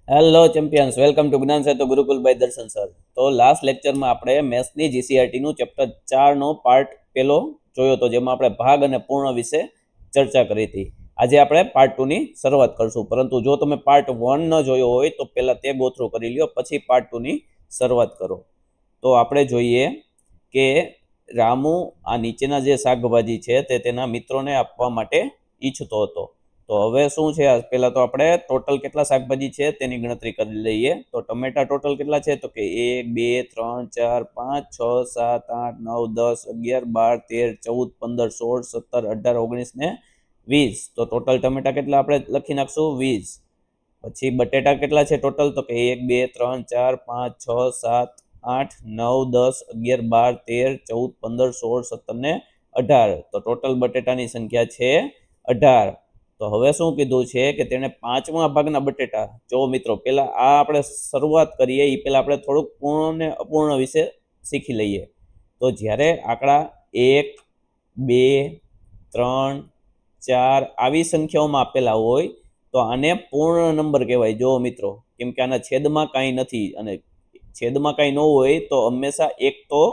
Hello champions, welcome to જ્ઞાન સેતુ Gurukul by દર્શન sir. તો લાસ્ટ લેક્ચરમાં આપણે મેથ્સની જીસીઆરટીનું ચેપ્ટર 4નો પાર્ટ પહેલો જોયો હતો, જેમાં આપણે ભાગ અને પૂર્ણ વિશે ચર્ચા કરી હતી. આજે આપણે પાર્ટ 2ની શરૂઆત કરશું, પરંતુ જો તમે પાર્ટ 1 ન જોયો હોય તો પહેલાં તે ગો થ્રુ કરી લ્યો, પછી પાર્ટ 2ની શરૂઆત કરો. તો આપણે જોઈએ કે રામુ આ નીચેના જે શાકભાજી છે તે તેના મિત્રોને આપવા માટે ઈચ્છતો હતો. તો હવે શું છે, પહેલા તો આપણે ટોટલ કેટલા શાકભાજી છે તેની ગણતરી કરી લઈએ. તો ટમેટા ટોટલ કેટલા છે, તો કે 1 2 3 4 5 6 7 8 9 10 11 12 13 14 15 16 17 18 19 ને 20. તો ટોટલ ટમેટા કેટલા આપણે લખી નાખશું 20. પછી બટેટા કેટલા છે ટોટલ, તો કે 1 2 3 4 5 6 7 8 9 10 11 12 13 14 15 16 17 ને 18. તો ટોટલ બટેટાની સંખ્યા છે 18. તો હવે શું કીધું છે કે તેને 5મા ભાગના બટેટા, જો મિત્રો પહેલા આ આપણે શરૂઆત કરીએ એ પહેલા આપણે થોડુંક પૂર્ણ અને અપૂર્ણ વિશે શીખી લઈએ. તો જ્યારે આંકડા 1 2 3 4 આવી સંખ્યાઓમાં આપેલા હોય તો આને પૂર્ણ નંબર કહેવાય. જો મિત્રો, કેમ કે આના છેદમાં કાંઈ નથી, અને છેદમાં કાંઈ ન હોય તો હંમેશા એક તો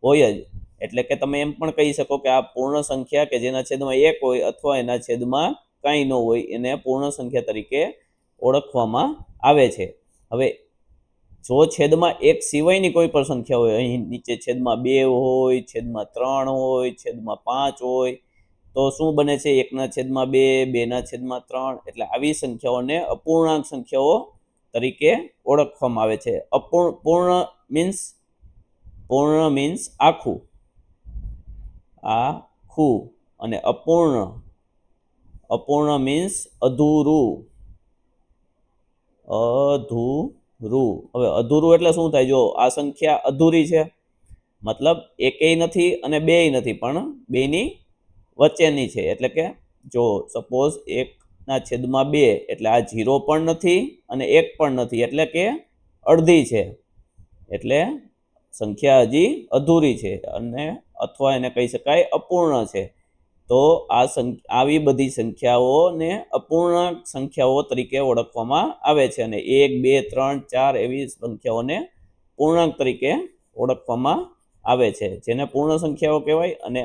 હોય જ. એટલે કે તમે એમ પણ કહી શકો કે આ પૂર્ણ સંખ્યા કે જેના છેદમાં 1 હોય અથવા એના છેદમાં કાંઈ ન હોય એને પૂર્ણ સંખ્યા તરીકે ઓળખવામાં આવે છે. હવે જો છેદમાં 1 સિવાયની કોઈ પણ સંખ્યા હોય, અહીં નીચે છેદમાં 2 હોય, છેદમાં 3 હોય, છેદમાં 5 હોય, તો શું બને છે, 1ના છેદમાં 2, 2ના છેદમાં 3, એટલે આવી સંખ્યાઓને અપૂર્ણાંક સંખ્યાઓ તરીકે ઓળખવામાં આવે છે. પૂર્ણ મીન્સ આખું, અને અપૂર્ણ મીન્સ અધૂરું. હવે અધૂરું એટલે શું થાય, જો આ સંખ્યા અધૂરી છે મતલબ એકેય નથી અને બેય નથી, પણ બેની વચ્ચેની છે. એટલે કે જો સપોઝ 1ના છેદમાં 2 એટલે આ 0 પણ નથી અને 1 પણ નથી, એટલે કે અડધી છે, એટલે સંખ્યા હજી અધૂરી છે, અને અથવા એને કહી શકાય અપૂર્ણ છે. તો આવી બધી સંખ્યાઓને અપૂર્ણાંક સંખ્યાઓ તરીકે ઓળખવામાં આવે છે, અને 1 2 3 4 એવી સંખ્યાઓને પૂર્ણાંક તરીકે ઓળખવામાં આવે છે, જેને પૂર્ણ સંખ્યાઓ કહેવાય. અને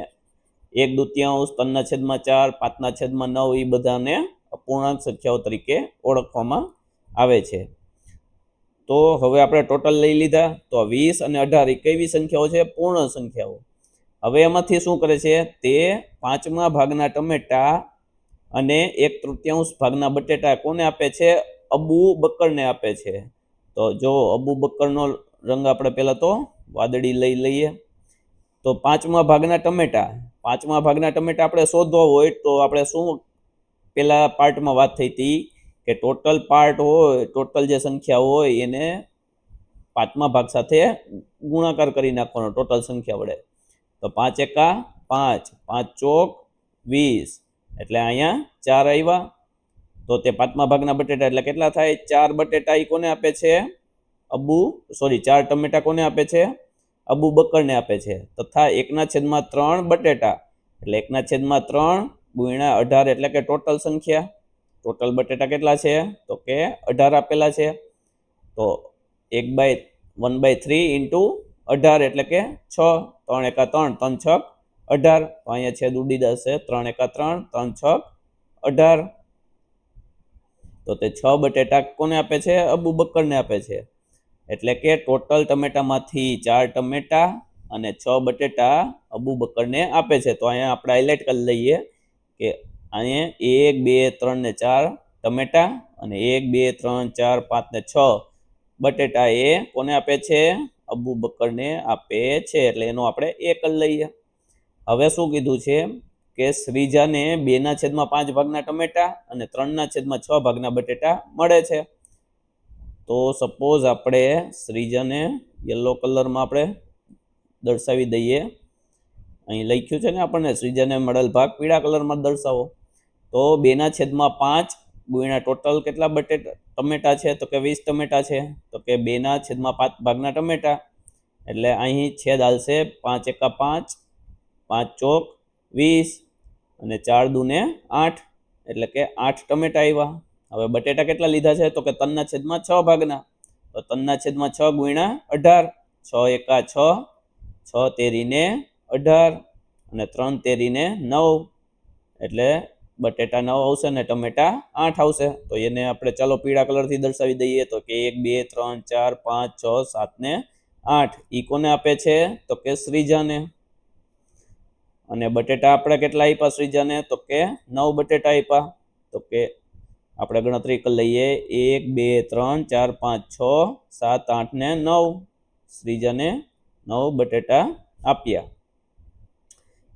1/2, 3/4, 5/9 એ બધાને અપૂર્ણાંક સંખ્યાઓ તરીકે ઓળખવામાં આવે છે. તો હવે આપણે ટોટલ લઈ લીધા. તો 20 અને 18 એ કેવી સંખ્યાઓ છે, પૂર્ણ સંખ્યાઓ. હવે એમાંથી શું કરે છે, તે 5મા ભાગના ટમેટા અને 1/3 ભાગના બટેટા કોને આપે છે, અબુ બકરને આપે છે. તો જો અબુ બકરનો રંગ આપણે પહેલા તો વાદળી લઈ લઈએ. તો 5મા ભાગના ટમેટા આપણે શોધવા હોય તો આપણે શું પેલા પાર્ટમાં વાત થઈ હતી કે ટોટલ પાર્ટ હોય, ટોટલ જે સંખ્યા હોય એને 5મા ભાગ સાથે ગુણાકાર કરી નાખવાનો ટોટલ સંખ્યા વડે. તો 5 એકા 5, 5 ચોક 20, એટલે અહીંયા 4 આવ્યા. તો તે 5મા ભાગના બટેટા એટલે કેટલા થાય, 4 બટેટા એ કોને આપે છે, 4 ટમેટા કોને આપે છે, અબુ બકરને આપે છે. તથા 1/3 બટેટા એટલે 1/3 ગુણ્યા 18, એટલે કે ટોટલ સંખ્યા. ટોટલ બટેટા કેટલા છે, તો કે 18 આપેલા છે. તો 1/3 ઇન્ટુ 18 એટલે કે 6, 3 એકા 3, 3 6 18. તો અહીંયા છેદ ઉડી જશે, 3 એકા 3, 3 6 18. તો તે 6 બટેટા કોને આપે છે, અબુ બકરને આપે છે. એટલે કે ટોટલ ટમેટામાંથી 4 ટમેટા અને 6 બટેટા અબુ બકરને આપે છે. તો અહીંયા આપણે હાઇલાઇટ કરી લઈએ કે અહીંયા 1 2 3 ને 4 ટમેટા અને 1 2 3 4 5 ને 6 બટેટા એ કોને આપે છે, અબુ બકરને આપે છે. એટલે એનો આપણે 1 કરી લઈએ. હવે શું કીધું છે કે શ્રીજાને 2/5 ભાગના ટમેટા અને 3/6 ભાગના બટેટા મળે છે. તો સપોઝ આપણે શ્રીજાને યલો કલરમાં આપણે દર્શાવી દઈએ. અહીં લખ્યું છે ને આપણને શ્રીજાને મળેલ ભાગ પીળા કલરમાં દર્શાવો. તો 2/5 ગુણ્યા ટોટલ કેટલા ટમેટા છે, તો કે 20 ટમેટા છે. તો કે 2/5 ભાગના ટમેટા એટલે અહીં છેદ હાલશે, 5 એકા 5, 5 ચોક 20, અને 4 દૂને 8, એટલે કે 8 ટમેટા આવ્યા. હવે બટેટા કેટલા લીધા છે તો કે 3/6 ભાગના, તો 3/6 ગુણ્યા 18, 6 એકા 6, 6 તેરીને 18 અને 3 તેરીને 9, એટલે બટેટા 9 આવશે ને ટમેટા 8 આવશે. તો એને આપણે ચાલો પીળા કલરથી દર્શાવી દઈએ તો કે 1 2 3 4 5 6 7 ને 8 ઈ કોને આપે છે તો કે શ્રીજાને. અને બટેટા આપણે કેટલા આપ્યા શ્રીજાને તો કે 9 બટેટા આપ્યા. તો કે આપણે ગણતરી કરી લઈએ 1 2 3 4 5 6 7 8 ને 9, શ્રીજાને 9 બટેટા આપ્યા.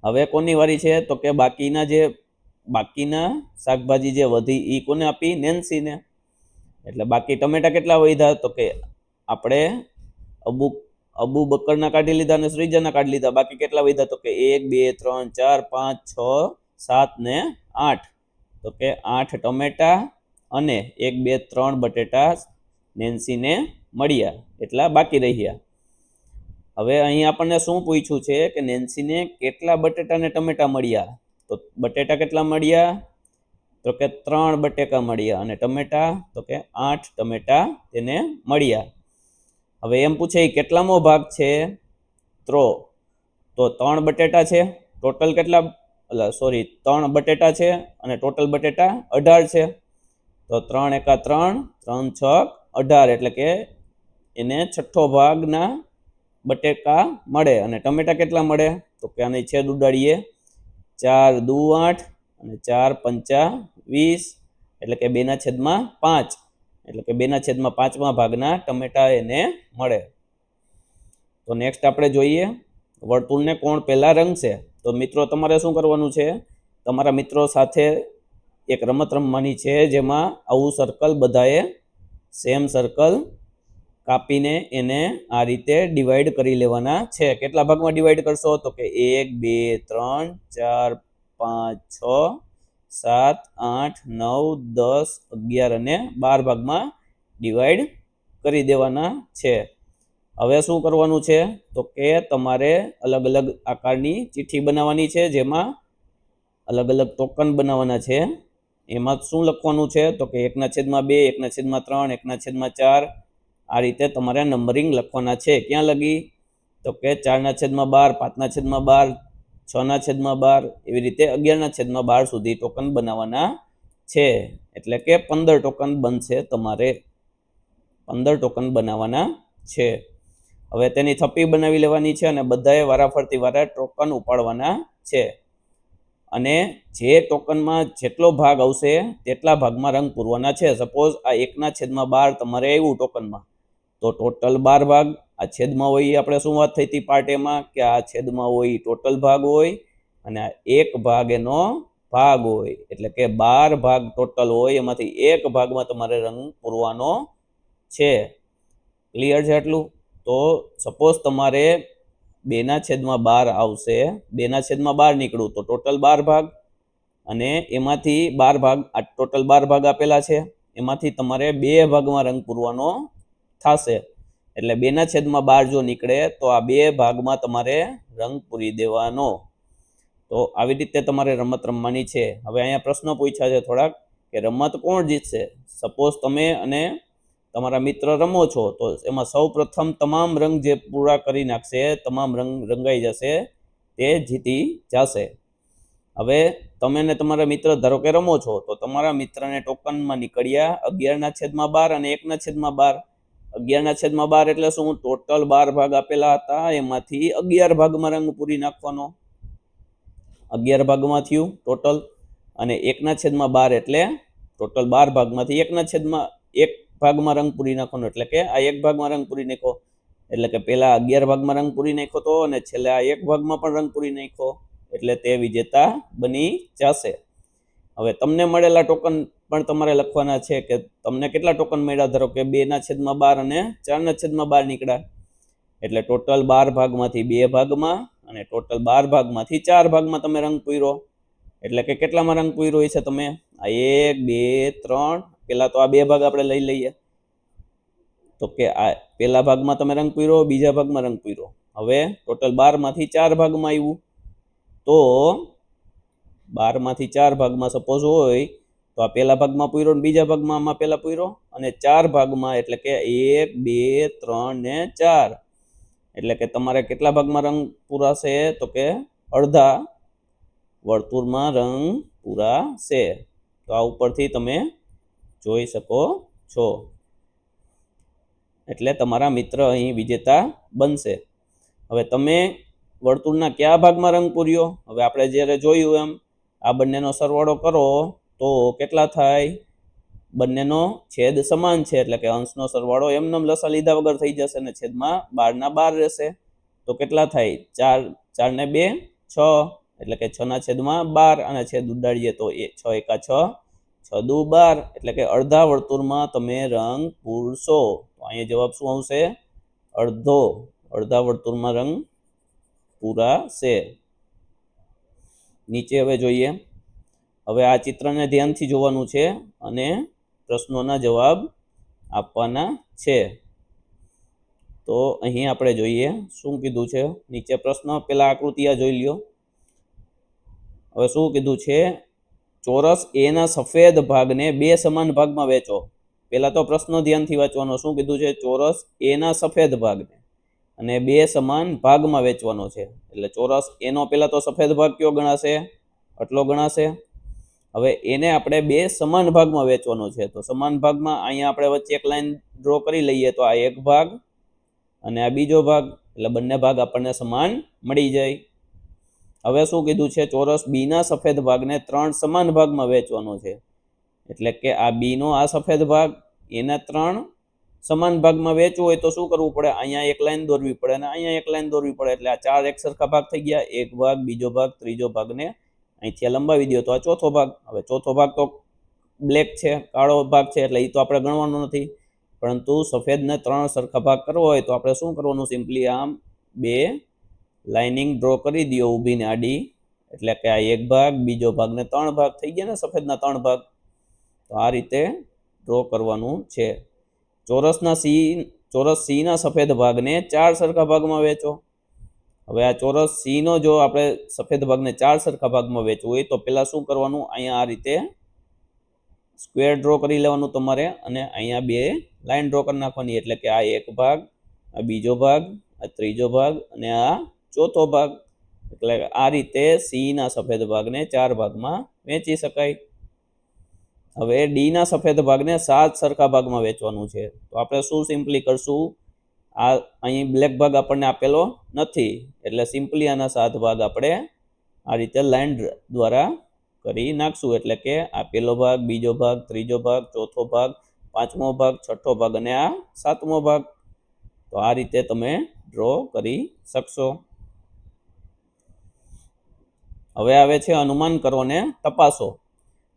હવે કોની વારી છે તો કે બાકીના શાકભાજી જે વધી ઈ કોને આપી નેન્સીને. એટલે બાકી ટમેટા કેટલા વધ્યા તો કે આપણે અબુ બકરના કાઢી લીધા અને શ્રીજાના કાઢી લીધા. બાકી કેટલા વધ્યા તો કે 1 2 3 4 5 6 7 ને 8, તો કે 8 ટમેટા અને 1 2 3 બટેટા નેન્સીને મળ્યા, એટલા બાકી રહ્યા. હવે અહીં આપણને શું પૂછ્યું છે કે નેન્સીને કેટલા બટેટા ને ટમેટા મળ્યા, તો બટેટા કેટલા મળ્યા તો કે 3 બટેકા મળ્યા અને ટમેટા તો કે 8 ટમેટા તેને મળ્યા. હવે એમ પૂછે કેટલામો ભાગ છે તો 3 બટેટા છે, ટોટલ કેટલા 3 બટેટા છે અને ટોટલ બટેટા 18 છે. તો 3 એકા 3, 3 6 18, એટલે કે એને છઠ્ઠો ભાગના બટેકા મળે. અને ટમેટા કેટલા મળે તો કે આને છેદ ઉડાડીએ, 4 દુ 8 અને 4 પંચા 20, એટલે કે 2/5, એટલે કે 2/5 ભાગના ટમેટા એને મળે. તો નેક્સ્ટ આપણે જોઈએ વર્તુળને કોણ પહેલા રંગશે. તો મિત્રો તમારે શું કરવાનું છે, તમારા મિત્રો સાથે એક રમત રમવાની છે જેમાં આવું સર્કલ બધાએ સેમ સર્કલ કાપીને એને આ રીતે ડિવાઈડ કરી લેવાના છે. કેટલા ભાગમાં ડિવાઈડ કરશો તો કે 1 2 3 4 5 6 7 8 9 10 11 અને 12 ભાગમાં ડિવાઈડ કરી દેવાના છે. હવે શું કરવાનું છે તો કે તમારે અલગ અલગ આકારની ચિઠ્ઠી બનાવવાની છે, જેમાં અલગ અલગ ટોકન બનાવવાના છે. એમાં શું લખવાનું છે તો કે 1/2, 1/3, 1/4, આ રીતે તમારે નંબરિંગ લખવાના છે. ક્યાં લગી તો કે 4/12, 5/12, 6/12, એવી રીતે 11/12 સુધી ટોકન બનાવવાના છે. એટલે કે 15 ટોકન બનશે, તમારે 15 ટોકન બનાવવાના છે. હવે તેની થપ્પી બનાવી લેવાની છે અને બધાએ વારાફરતી ટોકન ઉપાડવાના છે. અને જે ટોકનમાં જેટલો ભાગ આવશે તેટલા ભાગમાં રંગ પૂરવાના છે. સપોઝ આ 1/12 તમારે આવ્યું ટોકનમાં, તો ટોટલ 12 ભાગ. આ છેદમાં હોય આપણે શું વાત થઈ હતી પાર્ટ એમાં કે આ છેદમાં હોય ટોટલ ભાગ હોય અને આ એક ભાગ એનો ભાગ હોય, એટલે કે 12 ભાગ ટોટલ હોય, એમાંથી એક ભાગમાં તમારે રંગ પૂરવાનો છે. ક્લિયર છે આટલું? તો સપોઝ તમારે 2/12 આવશે, 2/12 નીકળ્યું તો ટોટલ 12 ભાગ, અને એમાંથી 12 ભાગ, આ ટોટલ 12 ભાગ આપેલા છે, એમાંથી તમારે 2 ભાગમાં રંગ પૂરવાનો થશે. એટલે 2/12 જો નીકળે તો આ 2 ભાગમાં તમારે રંગ પૂરી દેવાનો. તો આવી રીતે તમારે રમત રમવાની છે. હવે અહીંયા પ્રશ્નો પૂછ્યા છે થોડાક કે રમત કોણ જીતશે. સપોઝ તમે અને તમારા મિત્ર રમો છો, તો એમાં સૌ પ્રથમ તમામ રંગ જે પૂરા કરી નાખશે, તમામ રંગ રંગાઈ જશે, તે જીતી જશે. હવે તમે ને તમારા મિત્ર ધારો કે રમો છો, તો તમારા મિત્રને ટોકનમાં નીકળ્યા 11/12 અને 1/12. 11/12 એટલે શું, ટોટલ 12 ભાગ આપેલા હતા, એમાંથી 11 ભાગમાં રંગ પૂરી નાખવાનો. 11 ભાગમાં થયું ટોટલ. અને 1/12 એટલે ટોટલ 12 ભાગમાંથી 1 ભાગમાં રંગ પૂરી નાખવાનો, એટલે કે આ 1 ભાગમાં રંગ પૂરી નાખો. એટલે કે પહેલા 11 ભાગમાં રંગ પૂરી નાખ્યો તો, અને છેલ્લે આ 1 ભાગમાં પણ રંગ પૂરી નાખ્યો, એટલે તે વિજેતા બની જશે. હવે તમને મળેલા ટોકન પણ તમારે લખવાના છે કે તમને કેટલા ટોકન મળ્યા. ધારો કે 2/12 અને 4/12 નીકળ્યા, એટલે ટોટલ 12 ભાગમાંથી 2 ભાગમાં અને ટોટલ 12 ભાગમાંથી 4 ભાગમાં તમે રંગ પૂર્યો. એટલે કે કેટલામાં રંગ પૂર્યો છે તમે, આ 1 2 3, પેલા તો આ 2 ભાગ આપણે લઈ લઈએ. તો કે આ પહેલા ભાગમાં તમે રંગ પૂર્યો, બીજા ભાગમાં રંગ પૂર્યો. હવે ટોટલ 12માંથી 4 ભાગમાં આવ્યું, તો 12માંથી 4 ભાગમાં સપોઝ હોય તો આ પહેલા ભાગમાં પૂર્યો ને બીજા ભાગમાં આમાં પહેલા પૂર્યો, અને 4 ભાગમાં એટલે કે 1 2 3 ને 4 એટલે કે તમારે કેટલા ભાગમાં રંગ પૂરાશે? તો કે અડધા વર્તુળમાં રંગ પૂરાશે. તો આ ઉપરથી તમે જોઈ શકો છો. એટલે તમારા મિત્ર અહીં વિજેતા બનશે. હવે તમે વર્તુળના કયા ભાગમાં રંગ પૂર્યો? હવે આપણે જ્યારે જોયું એમ આ બંનેનો સરવાળો કરો તો કેટલા થાય? બંનેનો છેદ સમાન છે એટલે કે અંશનો સરવાળો એમને લસા લીધા વગર થઈ જશે અને છેદમાં 12 ના 12 રહેશે. તો કેટલા થાય? 4 ને 2 6 એટલે કે 6 ના છેદમાં 12 અને છેદ ઉડાડીએ તો 6 એકા 6 6 દુ 12 એટલે કે અડધા વર્તુળમાં તમે રંગ પૂરશો. તો અહીંયા જવાબ શું આવશે? અડધા વર્તુળમાં રંગ પૂરાશે. નીચે હવે જોઈએ. હવે આ ચિત્રને ધ્યાનથી જોવાનું છે અને પ્રશ્નોના જવાબ આપવાના છે. તો અહીં આપણે જોઈએ શું કીધું છે. નીચે પ્રશ્ન, પેલા આકૃતિ આ જોઈ લ્યો. હવે શું કીધું છે? ચોરસ એ ના સફેદ ભાગને 2 સમાન ભાગમાં વહેંચો. પેલા તો પ્રશ્ન ધ્યાનથી વાંચવાનો. શું કીધું છે? ચોરસ એ ના સફેદ ભાગને અને 2 સમાન ભાગમાં વહેંચવાનો છે. એટલે ચોરસ એનો પેલા તો સફેદ ભાગ કયો ગણાશે? આટલો ગણાશે. હવે એને આપણે 2 સમાન ભાગમાં વહેંચવાનો છે. તો સમાન ભાગમાં અહીંયા આપણે વચ્ચે એક લાઈન ડ્રો કરી લઈએ તો આ એક ભાગ અને આ બીજો ભાગ, એટલે બંને ભાગ આપણને સમાન મળી જાય. હવે શું કીધું છે? ચોરસ બી ના સફેદ ભાગને 3 સમાન ભાગમાં વહેંચવાનો છે. એટલે કે આ બી નો આ સફેદ ભાગ એને 3 સમાન ભાગમાં વહેંચવું હોય તો શું કરવું પડે? અહીંયા એક લાઈન દોરવી પડે અને અહીંયા એક લાઈન દોરવી પડે. એટલે આ 4 એક સરખા ભાગ થઈ ગયા. એક ભાગ, બીજો ભાગ, ત્રીજો ભાગ ને અહીંથી લંબાવી દો તો આ ચોથો ભાગ. હવે ચોથો ભાગ તો બ્લેક છે, કાળો ભાગ છે, એટલે એ તો આપણે ગણવાનો નથી. પરંતુ સફેદને 3 સરખા ભાગ કરવો હોય તો આપણે શું કરવાનું? સિમ્પલી આમ 2 લાઇનિંગ ડ્રો કરી દો ઊભી ને આડી. એટલે કે આ એક ભાગ, બીજો ભાગ ને 3 ભાગ થઈ ગયા ને સફેદના 3 ભાગ. તો આ રીતે ડ્રો કરવાનું છે. ચોરસ સી ના સફેદ ભાગને 4 સરખા ભાગમાં વહેંચો. હવે આ ચોરસ સી નો જો આપણે સફેદ ભાગને 4 સરખા ભાગમાં વહેંચવું હોય તો પહેલા શું કરવાનું? અહીંયા આ રીતે સ્ક્વેર ડ્રો કરી લેવાનું તમારે અને અહીંયા 2 લાઈન ડ્રો કરી નાખવાની. એટલે કે આ એક ભાગ, આ બીજો ભાગ, આ ત્રીજો ભાગ અને આ ચોથો ભાગ. એટલે આ રીતે સી ના સફેદ ભાગને 4 ભાગમાં વહેંચી શકાય. હવે ડી ના સફેદ ભાગને 7 સરખા ભાગમાં વહેંચવાનું છે. તો આપણે શું સિમ્પલી કરશું? આ અહીં બ્લેક ભાગ આપણને આપેલો નથી એટલે સિમ્પલી આના 7 ભાગ આપણે આ રીતે લાઈન દ્વારા કરી નાખશું. એટલે કે આ પહેલો ભાગ, બીજો ભાગ, ત્રીજો ભાગ, ચોથો ભાગ, પાંચમો ભાગ, છઠ્ઠો ભાગ અને આ સાતમો ભાગ. તો આ રીતે તમે ડ્રો કરી શકશો. હવે આવે છે અનુમાન કરો ને તપાસો.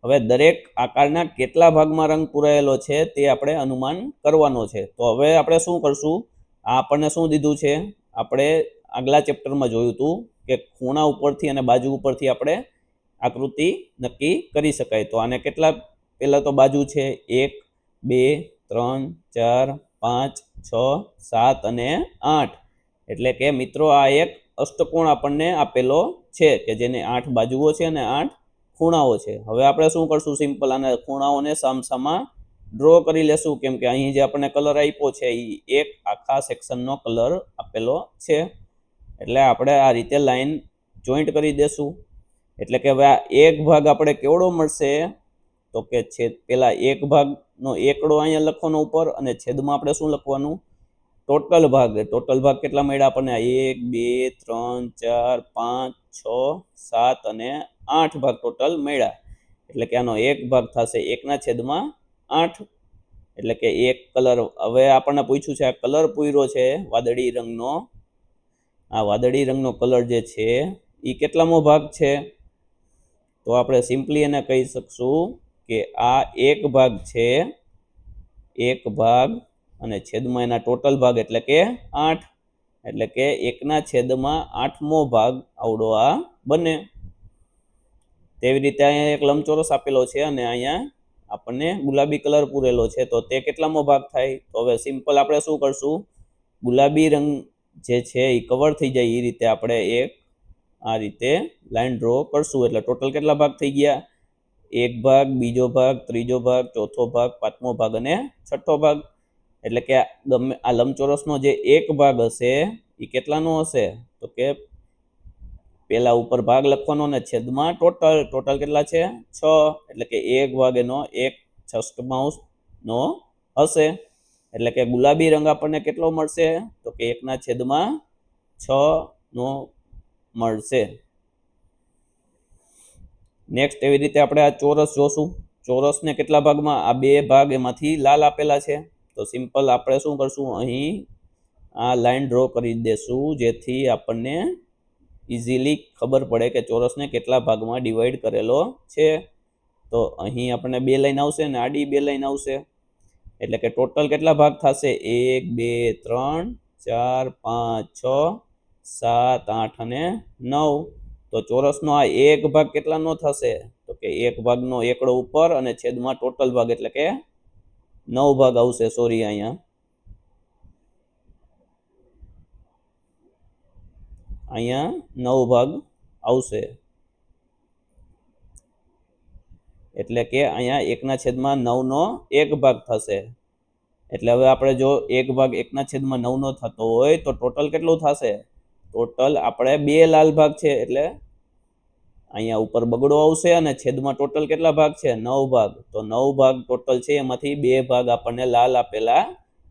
હવે દરેક આકારના કેટલા ભાગમાં રંગ પૂરાયેલો છે તે આપણે અનુમાન કરવાનો છે. તો હવે આપણે શું કરશું? આ આપણને શું દીધું છે? આપણે આગલા ચેપ્ટરમાં જોયું હતું કે ખૂણા ઉપરથી અને બાજુ ઉપરથી આપણે આકૃતિ નક્કી કરી શકાય. તો આને કેટલા પહેલા તો બાજુ છે? 1 2 3 4 5 6 7 અને 8. એટલે કે મિત્રો આ એક અષ્ટકોણ આપણને આપેલો છે કે જેને 8 બાજુઓ છે અને 8 ખૂણાઓ છે. હવે આપણે શું કરશું? સિમ્પલ આના ખૂણાઓને સામસામા ડ્રો કરી લેશું. કેમ કે અહીં જે આપણને કલર આપ્યો છે એ એક આખા સેક્શનનો કલર આપેલો છે. એટલે આપણે આ રીતે લાઈન જોઈન્ટ કરી દેશું. એટલે કે હવે આ એક ભાગ આપણે કેવડો મળશે? તો કે છેદ પેલા એક ભાગનો એકડો અહીંયા લખવાનો ઉપર અને છેદમાં આપણે શું લખવાનું? ટોટલ ભાગ. ટોટલ ભાગ કેટલા મળ્યા આપણને? 1 2 3 4 5 6 7 અને 8 ભાગ ટોટલ મળ્યા. એટલે કે આનો એક ભાગ થશે 1/8. એટલે કે એક કલર. હવે આપણને પૂછ્યું છે આ કલર પૂર્યો છે વાદળી રંગનો. આ વાદળી રંગનો કલર જે છે એ કેટલામો ભાગ છે? તો આપણે સિમ્પલી એને કહી શકશું કે આ એક ભાગ છે. એક ભાગ અને છેદમાં એના ટોટલ ભાગ એટલે કે 8. એટલે કે 1/8મો ભાગ આવડો આ બને. તેવી રીતે અહીંયા એક લંબચોરસ આપેલો છે અને અહીંયા આપણને ગુલાબી કલર પૂરેલો છે. તો તે કેટલામો ભાગ થાય? તો હવે સિમ્પલ આપણે શું કરશું? ગુલાબી રંગ જે છે એ કવર થઈ જાય એ રીતે આપણે એક આ રીતે લાઈન ડ્રો કરશું. એટલે ટોટલ કેટલા ભાગ થઈ ગયા? એક ભાગ, બીજો ભાગ, ત્રીજો ભાગ, ચોથો ભાગ, પાંચમો ભાગ અને છઠ્ઠો ભાગ. એટલે કે ગમે આ લંબચોરસનો જે એક ભાગ હશે એ કેટલાનો હશે? તો કે પેલા ઉપર ભાગ લખવાનો ને છેદમાં ટોટલ કેટલા છે? 6. એટલે કે એક ભાગ એનો 1/6નો હશે. એટલે કે ગુલાબી રંગ આપણને કેટલો મળશે? તો કે 1/6નો મળશે. નેક્સ્ટ એવી રીતે આપણે આ ચોરસ જોશું. ચોરસને કેટલા ભાગમાં? આ બે ભાગ એમાંથી લાલ આપેલા છે. તો સિમ્પલ આપણે શું કરશું? અહીં આ લાઈન ડ્રો કરી દેશું, જેથી આપણને ઇઝીલી ખબર પડે કે ચોરસને કેટલા ભાગમાં ડિવાઈડ કરેલો છે. તો અહીં આપણને બે લાઈન આવશે ને આડી બે લાઈન આવશે. એટલે કે ટોટલ કેટલા ભાગ થશે? 1, 2, 3, 4, 5, 6, 7, 8 અને 9. તો ચોરસનો આ એક ભાગ કેટલાનો થશે? તો કે એક ભાગનો એકડો ઉપર અને છેદમાં ટોટલ ભાગ એટલે કે 9 ભાગ આવશે. સોરી, અહીંયા 9 ભાગ આવશે. એટલે કે અહીંયા 1/9નો એક ભાગ થશે. એટલે હવે આપણે જો એક ભાગ 1/9નો થતો હોય તો ટોટલ કેટલું થશે? ટોટલ આપણે બે લાલ ભાગ છે એટલે અહીંયા ઉપર બગડો આવશે અને છેદમાં ટોટલ કેટલા ભાગ છે? 9 ભાગ. તો 9 ભાગ ટોટલ છે, એમાંથી બે ભાગ આપણને લાલ આપેલા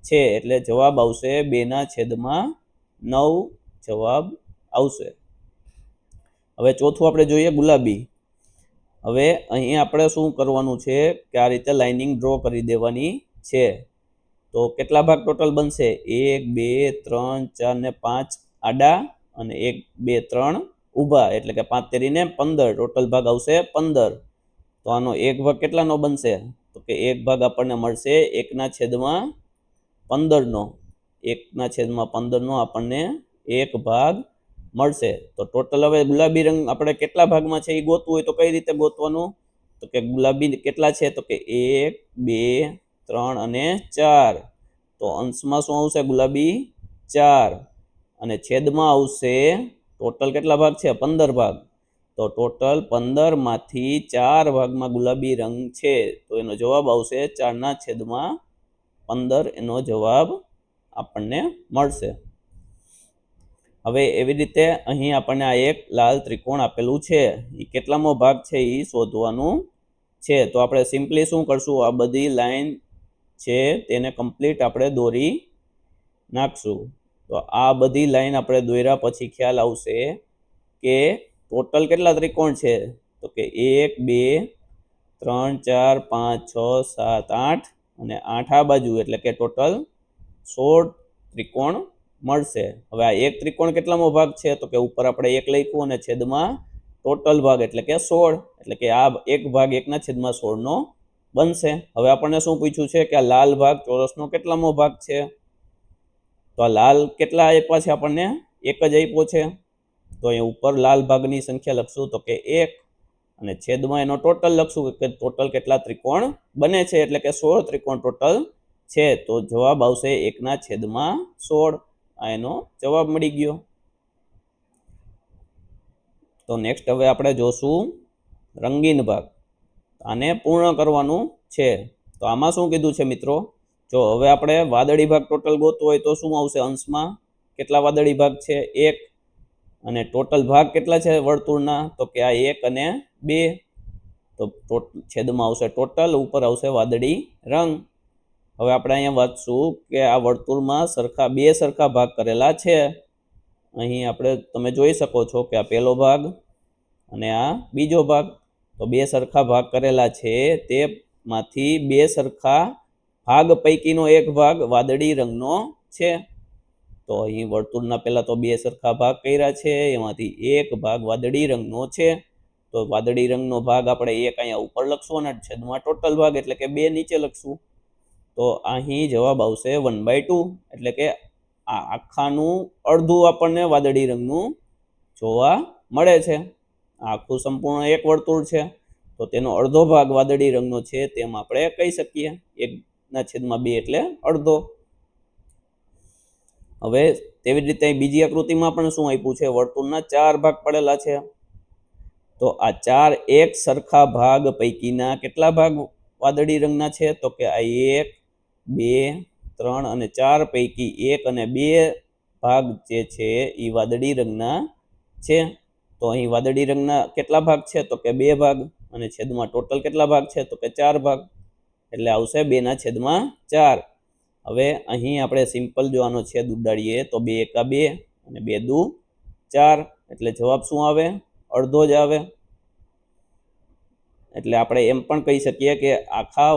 છે. એટલે જવાબ આવશે 2/9 જવાબ આવશે. હવે ચોથું આપણે જોઈએ ગુલાબી. હવે અહીં આપણે શું કરવાનું છે કે આ રીતે લાઇનિંગ ડ્રો કરી દેવાની છે. તો કેટલા ભાગ ટોટલ બનશે? 1, 2, 3, 4 ને 5 આડા અને 1, 2, 3 ઊભા. એટલે કે 5 તેરીને 15. ટોટલ ભાગ આવશે 15. તો આનો એક ભાગ કેટલાનો બનશે? તો કે એક ભાગ આપણને મળશે 1/15નો. 1/15નો આપણને એક ભાગ મળશે. તો ટોટલ હવે ગુલાબી રંગ આપણે કેટલા ભાગમાં છે એ ગોતવું હોય તો કઈ રીતે ગોતવાનું? તો કે ગુલાબી કેટલા છે? તો કે 1, 2, 3 અને 4. તો અંશમાં શું આવશે? ગુલાબી 4 અને છેદમાં આવશે ટોટલ કેટલા ભાગ છે? 15 ભાગ. તો ટોટલ 15માંથી 4 ભાગમાં ગુલાબી રંગ છે. તો એનો જવાબ આવશે 4/15 એનો જવાબ આપણને મળશે. હવે એવી રીતે અહીં આપણને આ એક લાલ ત્રિકોણ આપેલું છે, એ કેટલામો ભાગ છે એ શોધવાનું છે. તો આપણે સિમ્પલી શું કરશું? આ બધી લાઈન છે તેને કમ્પ્લીટ આપણે દોરી નાખશું. તો આ બધી લાઈન આપણે દોર્યા પછી ખ્યાલ આવશે કે ટોટલ કેટલા ત્રિકોણ છે? તો કે 1, 2, 3, 4, 5, 6, 7, 8 અને 8 આ બાજુ. એટલે કે ટોટલ 16 ત્રિકોણ મળશે. હવે આ એક ત્રિકોણ કેટલામો ભાગ છે? તો કે ઉપર આપણે 1 લખ્યું અને છેદમાં ટોટલ ભાગ એટલે કે 16. એટલે કે આ એક ભાગ 1/16નો બનશે. હવે આપણને શું પૂછ્યું છે કે આ લાલ ભાગ ચોરસનો કેટલામો ભાગ છે? તો આ લાલ કેટલા આપ્યા છે આપણને? એક જ આપ્યો છે. તો અહીં ઉપર લાલ ભાગની સંખ્યા લખશું તો કે 1 અને છેદમાં એનો ટોટલ લખશું કે ટોટલ કેટલા ત્રિકોણ બને છે. એટલે કે 16 ત્રિકોણ ટોટલ છે. તો જવાબ આવશે 1/16. આ એનો જવાબ મળી ગયો. તો નેક્સ્ટ હવે આપણે જોશું રંગીન ભાગ. આને પૂર્ણ કરવાનું છે. તો આમાં શું કીધું છે મિત્રો? જો હવે આપણે વાદળી ભાગ ટોટલ ગોતવો હોય તો શું આવશે? અંશમાં કેટલા વાદળી ભાગ છે? 1. અને ટોટલ ભાગ કેટલા છે વર્તુળના? તો કે આ 1 અને 2. તો છેદમાં આવશે ટોટલ, ઉપર આવશે વાદળી રંગ. હવે આપણે અહીંયા વાંચશું કે આ વર્તુળમાં બે સરખા ભાગ કરેલા છે. અહીં આપણે તમે જોઈ શકો છો કે આ પહેલો ભાગ અને આ બીજો ભાગ. તો બે સરખા ભાગ કરેલા છે, તેમાંથી બે સરખા ભાગ પૈકીનો એક ભાગ વાદળી રંગનો છે. તો અહીં વર્તુળના પહેલા તો બે સરખા ભાગ કર્યા છે, એમાંથી એક ભાગ વાદળી રંગનો છે. તો વાદળી રંગનો ભાગ આપણે એક અહીંયા ઉપર લખશું અને છેદમાં ટોટલ ભાગ એટલે કે 2 નીચે લખશું. તો અહીં જવાબ આવશે 1/2. એટલે કે આ આખાનું અડધું આપણને વાદળી રંગનું જોવા મળે છે. આખું સંપૂર્ણ એક વર્તુળ છે તો તેનો અડધો ભાગ વાદળી રંગનો છે તેમ આપણે કહી શકીએ. 1/2 એટલે અડધો. હવે તેવી જ રીતે બીજી આકૃતિમાં પણ શું આપ્યું છે? વર્તુળના 4 ભાગ પડેલા છે. તો તો આ 4 એક સરખા ભાગ પૈકીના કેટલા ભાગ વાદળી રંગના છે? તો કે આ 1 2 3 અને 4 પૈકી 1 અને 2 ભાગ જે છે એ વાદળી રંગના છે. તો અહીં વાદળી રંગના કેટલા ભાગ છે? તો કે 2 ભાગ, અને છેદમાં ટોટલ કેટલા ભાગ છે? તો કે 4 ભાગ, એટલે આવશે 2/4. હવે અહીં આપણે સિમ્પલ જો આનો છેદ ઉડાડીએ તો 2 એકા 2 અને 2 દુ 4, એટલે જવાબ શું આવે? અડધો જ આવે. એટલે આપણે એમ પણ કહી શકીએ કે આખા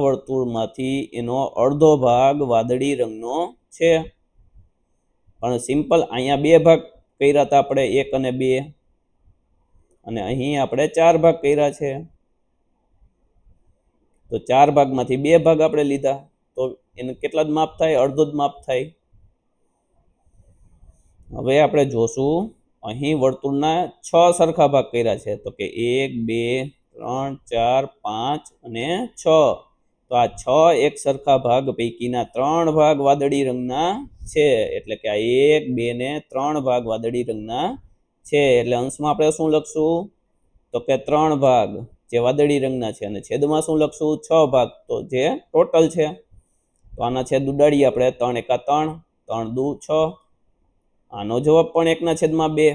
વર્તુળમાંથી એનો અડધો ભાગ વાદળી રંગનો છે. પણ સિમ્પલ અહીંયા 2 ભાગ કર્યા હતા આપણે, 1 અને 2, અને અહીં આપણે 4 ભાગ કર્યા છે. તો 4 ભાગમાંથી 2 ભાગ આપણે લીધા, તો એને કેટલા જ માપ થાય? અડધો જ માપ થાય. હવે આપણે જોશું અહીં વર્તુળના 6 સરખા ભાગ કર્યા છે. તો કે 1 2 3 4 5 અને 6. તો આ 6 એક સરખા ભાગ પૈકીના 3 ભાગ વાદળી રંગના છે. એટલે કે આ 1 2 ને 3 ભાગ વાદળી રંગના છે. એટલે અંશમાં આપણે શું લખશું? તો કે 3 ભાગ જે વાદળી રંગના છે, અને છેદમાં શું લખશું? 6 ભાગ, તો જે ટોટલ છે. તો આના છેદ ઉડાડીએ આપણે. 3 એકા 3, 3 દુ 6. આનો જવાબ પણ 1/2.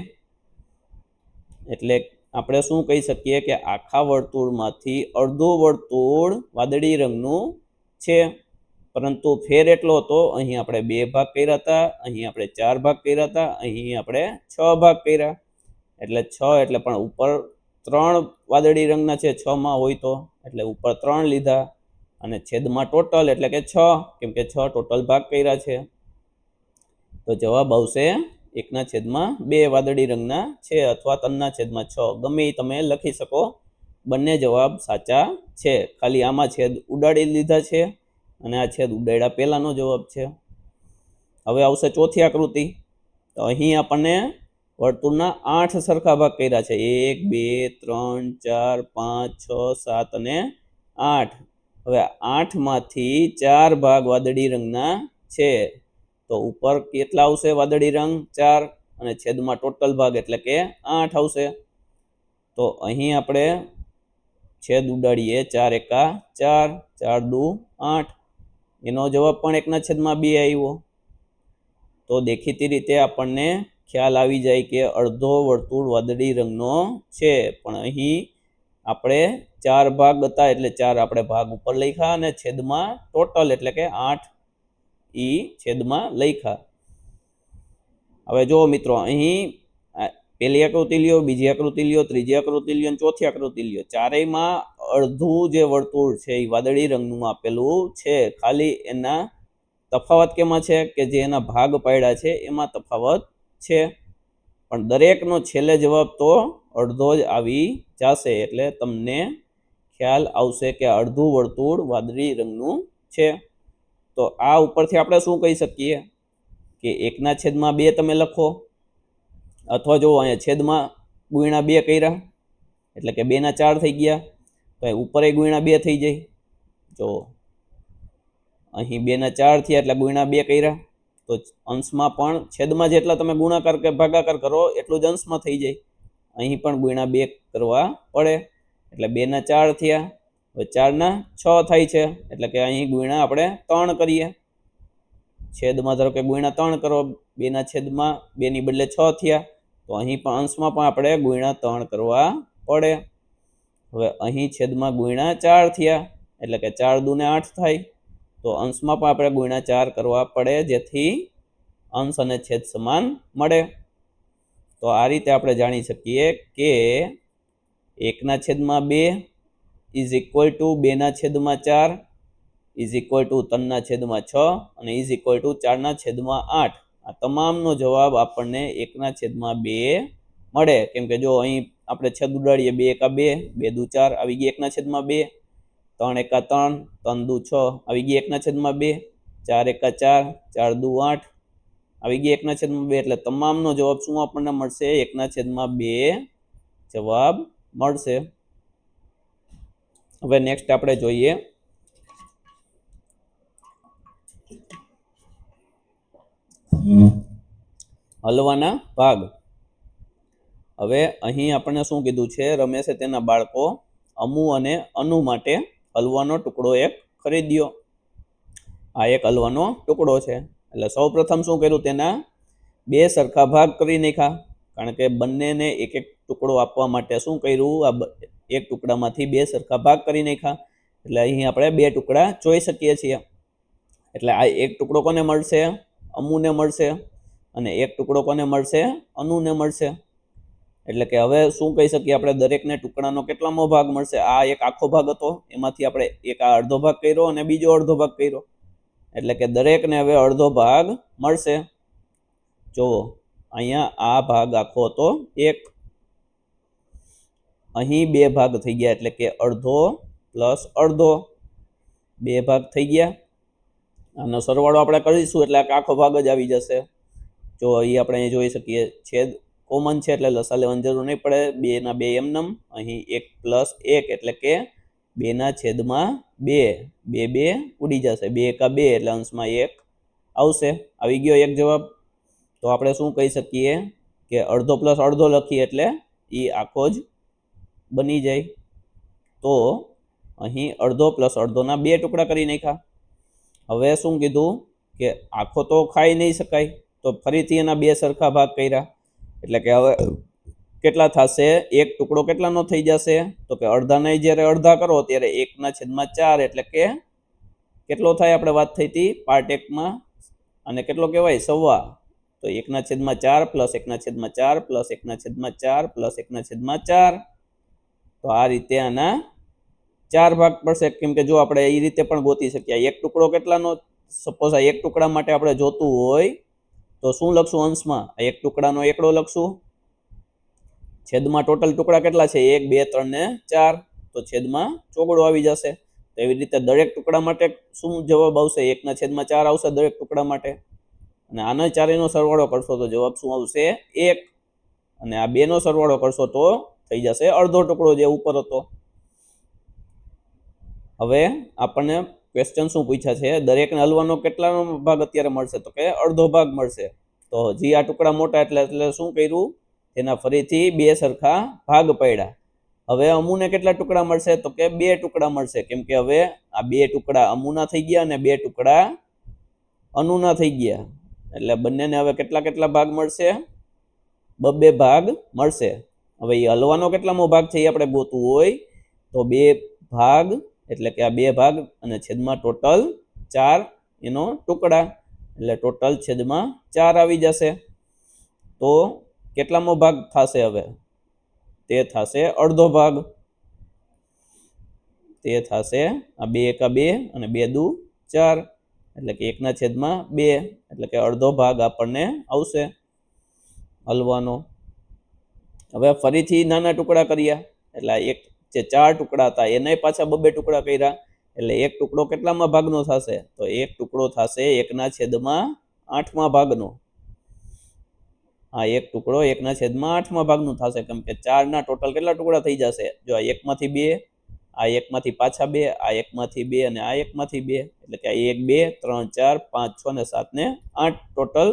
એટલે આપણે શું કહી શકીએ કે આખા વર્તુળમાંથી અડધું વર્તુળ વાદળી રંગનું છે. પરંતુ ફેર એટલો હતો, અહીં આપણે 2 ભાગ કર્યા હતા, અહીં આપણે 4 ભાગ કર્યા હતા, અહીં આપણે 6 ભાગ કર્યા. એટલે 6 એટલે પણ ઉપર 3 વાદળી રંગના છે 6માં હોય તો, એટલે ઉપર 3 લીધા, અને છેદમાં ટોટલ એટલે કે 6, કેમ કે 6 ટોટલ ભાગ કર્યા છે. તો જવાબ આવશે 1/2 વાદળી રંગના છે, અથવા 3/6, ગમે એ તમે લખી શકો. બંને જવાબ સાચા છે. ખાલી આમાં છેદ ઉડાડી લીધા છે, અને આ છેદ ઉડાડ્યા પહેલાનો જવાબ છે. હવે આવશે ચોથી આકૃતિ. તો અહીં આપણને વર્તુળના 8 સરખા ભાગ કર્યા છે. 1 2 3 4 5 6 7 અને 8. હવે 8માંથી 4 ભાગ વાદળી રંગના છે. તો ઉપર કેટલા આવશે વાદળી રંગ? 4, અને છેદમાં ટોટલ ભાગ એટલે કે 8 આવશે. તો અહીં આપણે છેદ ઉડાડીએ. 4 એકા 4, 4 દુ 8. એનો જવાબ પણ 1/2 આવ્યો. તો દેખીતી રીતે આપણને ખ્યાલ આવી જાય કે અડધો વર્તુળ વાદળી રંગનો છે. પણ અહીં આપણે 4 ભાગ હતા, એટલે 4 આપણે ભાગ ઉપર લખ્યા, અને છેદમાં ટોટલ એટલે કે 8 ઈ છેદમાં લખ્યા. હવે જુઓ મિત્રો, અહીં પહેલી આકૃતિ લ્યો, બીજી આકૃતિ લ્યો, ત્રીજી આકૃતિ લ્યો, ચોથી આકૃતિ લ્યો. ચારેયમાં અડધું જે વર્તુળ છે એ વાદળી રંગનું આપેલું છે. ખાલી એના તફાવત કેમાં છે? કે જે એના ભાગ પાડ્યા છે એમાં તફાવત છે. પણ દરેકનો છેલ્લે જવાબ તો અડધો જ આવી જશે. એટલે તમને ખ્યાલ આવશે કે અડધું વર્તુળ વાદળી રંગનું છે. તો આ ઉપરથી આપણે શું કહી શકીએ કે 1/2 તમે લખો, અથવા જો અહીંયા છેદમાં ગુણ્યા 2 કર્યા એટલે કે 2/4 થઈ ગયા. તો ઉપર ગુણ્યા 2 થઈ જાય. જો અહીં 2/4 થયા એટલે ગુણ્યા 2 કર્યા. તો અંશમાં પણ છેદમાં જેટલા તમે ગુણાકાર કે ભાગાકાર કરો એટલું જ અંશમાં થઈ જાય. અહીં પણ ગુણ્યા 2 કરવા પડે, એટલે 2/4 થયા. હવે 4/6 થાય છે, એટલે કે અહીં ગુણ્યા આપણે 3 કરીએ. છેદમાં ધારો કે ગુણ્યા 3 કરો, 2/2 ની બદલે 6 થયા. તો અહીં પણ અંશમાં પણ આપણે ગુણ્યા 3 કરવા પડે. હવે અહીં છેદમાં ગુણ્યા 4 થયા, એટલે કે 4 દુ 8 થાય. તો અંશમાં પણ આપણે ગુણ્યા 4 કરવા પડે, જેથી અંશ અને છેદ સમાન મળે. તો આ રીતે આપણે જાણી શકીએ કે 1/2 is equal to 2/4 is equal to 3/6 અને ઇઝ ઇક્વલ ટુ 4/8. આ તમામનો જવાબ આપણને 1/2 મળે. કેમ કે જો અહીં આપણે છેદ ઉડાડીએ. 2 એકા 2, 2 દુ 4 આવી ગઈ 1/2. 3 એકા 3, 3 દુ 6 આવી ગઈ 1/2. 4 એકા 4, 4 દુ 8 આવી ગઈ 1/2. એટલે તમામનો જવાબ શું આપણને મળશે? 1/2 જવાબ મળશે. હવે નેક્સ્ટ આપણે જોઈએ હલવાના ભાગ. હવે અહીં આપણને શું કીધું છે, રમેશે તેના બાળકો અમુ અને અનુ માટે હલવાનો ટુકડો એક ખરીદ્યો. આ એક હલવાનો ટુકડો છે. એટલે સૌ પ્રથમ શું કર્યું, તેના બે સરખા ભાગ કરી નાખ્યા, કારણ કે બંનેને એક એક ટુકડો આપવા માટે શું કર્યું, આ એક ટુકડામાંથી બે સરખા ભાગ કરી નાખ્યા. એટલે અહીં આપણે બે ટુકડા જોઈ શકીએ છીએ. એટલે આ એક ટુકડો કોને મળશે, અમુને મળશે, અને એક ટુકડો કોને મળશે, અનુને મળશે. એટલે કે હવે શું કહી શકીએ આપણે, દરેકને ટુકડાનો કેટલામો ભાગ મળશે, આ એક આખો ભાગ હતો, એમાંથી આપણે એક આ અડધો ભાગ કર્યો અને બીજો અડધો ભાગ કર્યો, એટલે કે દરેકને હવે અડધો ભાગ મળશે. જુઓ અહીંયા આ ભાગ આખો હતો એક, અહીં બે ભાગ થઈ ગયા, એટલે કે અડધો પ્લસ અડધો, બે ભાગ થઈ ગયા. આનો સરવાળો આપણે કરીશું એટલે આખો ભાગ જ આવી જશે. જો અહીં આપણે અહીં જોઈ શકીએ છેદ કોમન છે એટલે લસા લેવાની જરૂર નહીં પડે, બે ના બે એમનેમ, અહીં એક પ્લસ એક એટલે કે બે ના છેદમાં બે, બે બે ઉડી જશે, બે એકા બે એટલે અંશમાં એક આવશે. આવી ગયો એક જવાબ. તો આપણે શું કહી શકીએ કે અડધો પ્લસ અડધો લખીએ એટલે એ આખો જ બની જાય. તો અહીં અડધો પ્લસ અડધોના બે ટુકડા કરી નાખ્યા. હવે શું કીધું કે આખો તો ખાઈ નહીં શકાય, તો ફરીથી એના બે સરખા ભાગ કર્યા, એટલે કે હવે કેટલા થશે, એક ટુકડો કેટલાનો થઈ જશે, તો કે અડધાને જ્યારે અડધા કરો ત્યારે 1/4, એટલે કે કેટલો થાય, આપણે વાત થઈ હતી પાર્ટ એકમાં, અને કેટલો કહેવાય, સવા. તો 1/4 પ્લસ 1/4 પ્લસ 1/4 પ્લસ 1/4. તો આ રીતે આના ચાર ભાગ પડશે, કેમ કે જો આપણે એ રીતે પણ ગોતી શકીએ, એક ટુકડો કેટલાનો, સપોઝ આ એક ટુકડા માટે આપણે જોતું હોય તો શું લખશું, અંશમાં એક ટુકડાનો એકડો લખશું, છેદમાં ટોટલ ટુકડા કેટલા છે, 1 2 3 ને 4, તો છેદમાં ચોગડો આવી જશે. તો એવી રીતે દરેક ટુકડા માટે શું જવાબ આવશે, 1/4 આવશે દરેક ટુકડા માટે, અને આનો ચારેયનો સરવાળો કરશો તો જવાબ શું આવશે, 1, અને આ બેનો સરવાળો કરશો તો થઈ જશે અડધો ટુકડો જે ઉપર હતો. હવે આપણને ક્વેશ્ચન શું પૂછ્યા છે, દરેકને હલવાનો કેટલાનો ભાગ અત્યારે મળશે, તો કે અડધો ભાગ મળશે. તો હજી આ ટુકડા મોટા એટલે શું કર્યું, તેના ફરીથી બે સરખા ભાગ પડ્યા. હવે અમુને કેટલા ટુકડા મળશે, તો કે બે ટુકડા મળશે, કેમ કે હવે આ બે ટુકડા અમુના થઈ ગયા અને બે ટુકડા અનુના થઈ ગયા, એટલે બંનેને હવે કેટલા કેટલા ભાગ મળશે, બે ભાગ મળશે. હવે એ હલવાનો કેટલામો ભાગ છે એ આપણે ગોતવું હોય તો બે ભાગ, એટલે કે આ બે ભાગ અને છેદમાં ટોટલ 4 એનો ટુકડા, એટલે ટોટલ છેદમાં 4 આવી જશે. તો કેટલામો ભાગ થશે, હવે તે થશે અડધો ભાગ, તે થશે આ બે એકા બે અને બે દુ 4, એટલે કે 1/2, એટલે કે અડધો ભાગ આપણને આવશે હલવાનો. હવે ફરીથી નાના ટુકડા કર્યા, એટલે એક જે 4 ટુકડા હતા એને પાછા બે ટુકડા કર્યા, એટલે એક ટુકડો કેટલામાં ભાગનો થશે, તો એક ટુકડો થશે 1/8 ભાગનો. આ એક ટુકડો 1/8 ભાગનું થશે, કેમ કે 4 ના ટોટલ કેટલા ટુકડા થઈ જશે, જો આ એકમાંથી બે, આ એકમાંથી પાછા બે, આ એકમાંથી બે અને આ એકમાંથી બે, એટલે કે 1 2 3 4 5 6 ને 7 ને 8 ટોટલ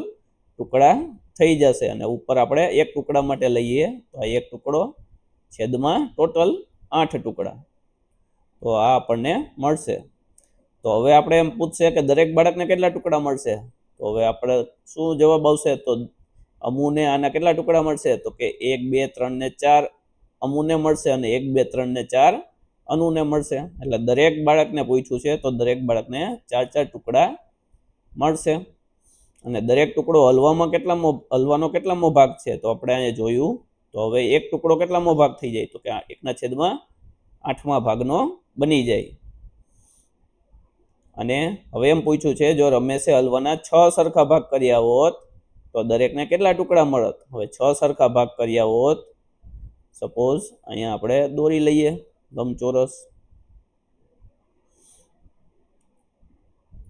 ટુકડા થઈ જશે. અને ઉપર આપણે એક ટુકડા માટે લઈએ તો આ એક ટુકડો છેદમાં ટોટલ 8 ટુકડા, તો આ આપણને મળશે. તો હવે આપણે એમ પૂછશે કે દરેક બાળકને કેટલા ટુકડા મળશે, તો હવે આપણે શું જવાબ આવશે, તો અમુને આના કેટલા ટુકડા મળશે, તો કે 1 2 3 ને 4 અમુને મળશે અને 1 2 3 ને 4 અનુને મળશે. એટલે દરેક બાળકને પૂછ્યું છે તો દરેક બાળકને 4 ટુકડા મળશે. અને દરેક ટુકડો હલવાનો કેટલામો ભાગ છે, તો આપણે અહીંયા જોયું, તો હવે એક ટુકડો કેટલામો ભાગ થઈ જાય, તો કે 1/8 ભાગનો બની જાય. અને હવે એમ પૂછ્યું છે, જો રમેશે હલવાના 6 સરખા ભાગ કર્યા હોત તો દરેકને કેટલા ટુકડા મળત. હવે 6 સરખા ભાગ કર્યા હોત, સપોઝ અહીંયા આપણે દોરી લઈએ લંબચોરસ,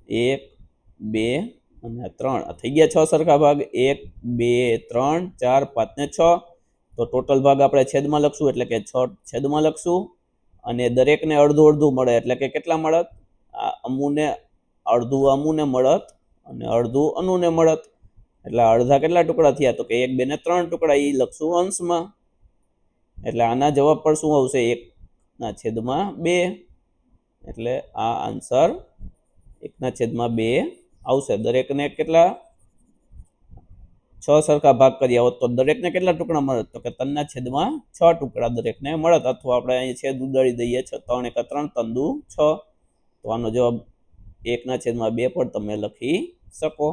1 2 અને 3 થઈ ગયા 6 સરખા ભાગ, 1 2 3 4 5 ને 6, તો ટોટલ ભાગ આપણે છેદમાં લખશું, એટલે કે 6 છેદમાં લખશું, અને દરેકને અડધું અડધું મળે, એટલે કે કેટલા મળત, આ અમુને અડધું અમુને મળત અને અડધું અનુને મળત, એટલે અડધા કેટલા ટુકડા થયા, તો કે 1 2 ને 3 ટુકડા, એ લખશું અંશમાં. એટલે આના જવાબ પર શું આવશે? 1/2. એટલે આ આન્સર 1/2 આવશે. દરેકને કેટલા 6 સરખા ભાગ કર્યા હોત તો દરેકને કેટલા ટુકડા મળત? તો કે 3/6 ટુકડા દરેકને મળત. અથવા આપણે અહીં છેદ ઉડાડી દઈએ, 3 × 3 3 × 2 6. તો આનો જવાબ 1/2 પર તમે લખી શકો.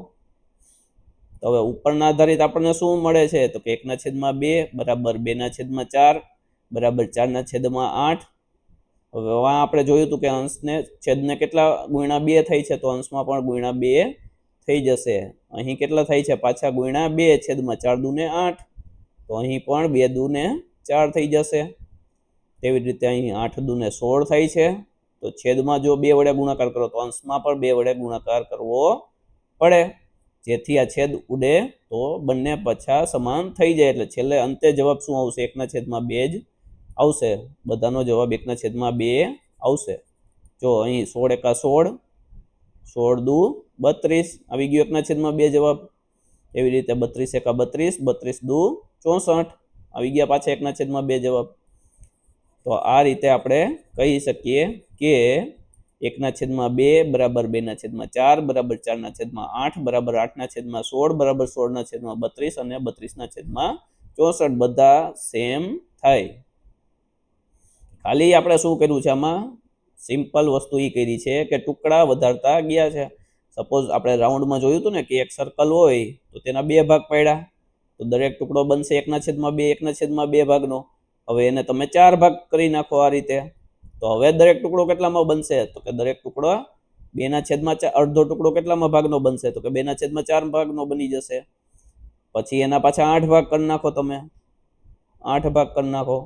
તો હવે ઉપરના આધારિત આપણને શું મળે છે? તો કે 1/2 બરાબર 2/4 બરાબર 4/8. હવે આપણે જોયું હતું કે અંશને છેદને કેટલા ગુણ્યા 2 થઈ છે, તો અંશમાં પણ ગુણ્યા 2 થઈ જશે. અહીં કેટલા થાય છે? પાછા ગુણ્યા 2 છેદમાં 4 × 2 = 8. તો અહીં પણ 2 × 2 = 4 થઈ જશે. તેવી જ રીતે અહીં 8 × 2 = 16 થાય છે. તો છેદમાં જો 2 વડે ગુણાકાર કરો તો અંશમાં પણ 2 વડે ગુણાકાર કરવો પડે, જેથી આ છેદ ઉડે તો બંને પાછા સમાન થઈ જાય. એટલે છેલ્લે અંતે જવાબ શું આવશે? 1/2 જ આવશે. બધાનો જવાબ 1/2 આવશે. જો અહીં 16 × 16, 16 × 2 = 32 આવી ગયો 1/2 જવાબ. એવી રીતે 32 × 32, 32 × 2 = 64 આવી ગયા પાછા 1/2 જવાબ. તો આ રીતે આપણે કહી શકીએ કે 1/2 બરાબર 2/4 બરાબર 4/8 બરાબર 8/16 બરાબર 16/32 અને 32/64 બધા સેમ થાય. ખાલી આપણે શું કર્યું છે? આમાં સિમ્પલ વસ્તુ એ કરી છે કે ટુકડા વધારતા ગયા છે. સપોઝ આપણે રાઉન્ડમાં જોયું હતું ને કે એક સર્કલ હોય તો તેના 2 ભાગ પાડ્યા, તો દરેક ટુકડો બનશે 1/2 1/2 ભાગનો. હવે એને તમે 4 ભાગ કરી નાખો આ રીતે. તો હવે દરેક ટુકડો કેટલામાં બનશે? તો કે દરેક ટુકડો 2/4 અડધો ટુકડો કેટલામાં ભાગનો બનશે? તો કે 2/4 ભાગનો બની જશે. પછી એના પાછા 8 ભાગ કરી નાખો તમે, 8 ભાગ કરી નાખો.